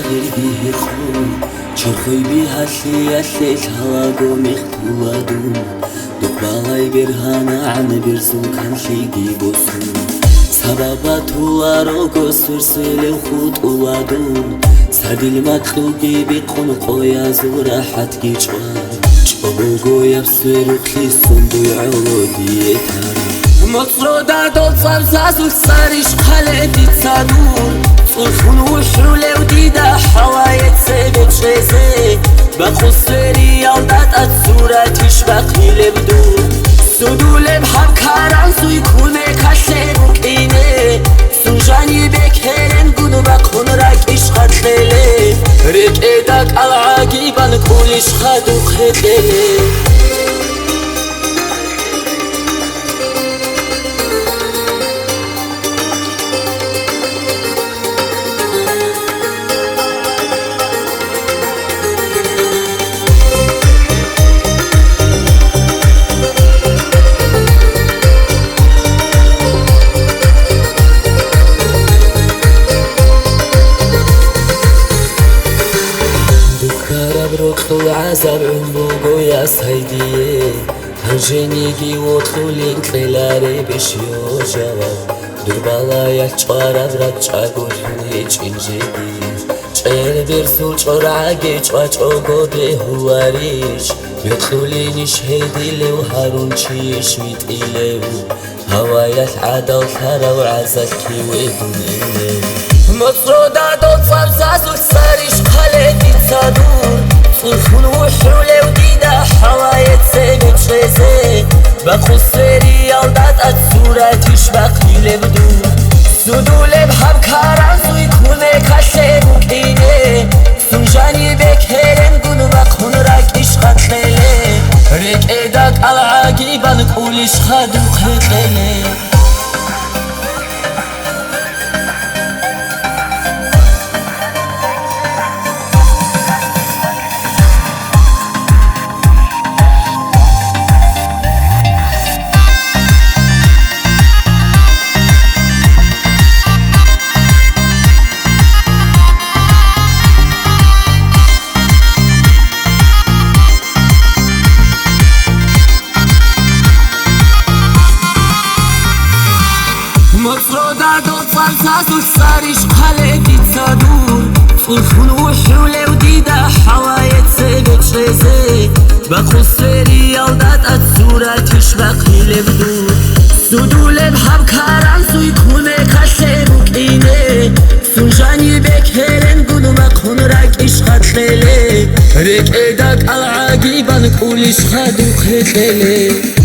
ღირდი ხო ჩერხები ჰალli ალლე თალაგო მიხტულადუ დუბალაი გერჰანა ანი ბირზულ კანში გიბოსუ საბაბა თულა როგოს ვერსელე ხუტულადუ სადილი მატყუგი ბიყონ ყოია ზურაჰათ გიჭვა ჭოგოიებს ვერუხლის სუნდუიალოდი ეთარა მოწროდა დოლცარსასუ სარიშ ხალედი ცადურ წურხუნ უშრულევდი და ჰავაიეცე ბეჭეზე ბახუსერი ალდატად სურათიშ ბახილებდუ სუდულებ ჰამქარან სუი ქუნე ქაშერუ კინე სუჟანი ბექერენ გუნუ ბახუნ რაკიშ ხატლელე რეკედა კალაგი ბანკულიშ ხადუ ხეტელე عذاب عمرو يا سيدي هنجنيجي وطولين خلاري بشيو جواب دربالا يا چوارا درچا گوشني چنجدي چل برسو چوراگي چوچوگو به هواريش بطولينش هيدي لو هارون چيش ميتيلو هوايات عدو ثرا وعزكي ويدوني مصرودا دو صرزاسو ساريش خالدي تصادور صرخون وحرولewdi da hawayetse beçeze baxuseri aldat at suratish baqilebdu suduleb hamkaran sui kune kasheru kine sunjani bekeren gunu baqun rakish qatlele rekedak alagi banqulish khadu khitele მოწროდა დოლცარსასუ სარიშ ხალედი ცადურ წურხუნ უშრულევდი და ჰავაიეცე ბეჭეზე ბახუსერი ალდატად სურათიშ ბახილებდუ სუდულებ ჰამქარან სუი ქუნე ქაშერუ კინე სუნჟანი ბექერენ გუნუ ბახუნ რაკიშ ხატლელე რეკედა კალაგი ბანკულიშ ხადუ ხეტელე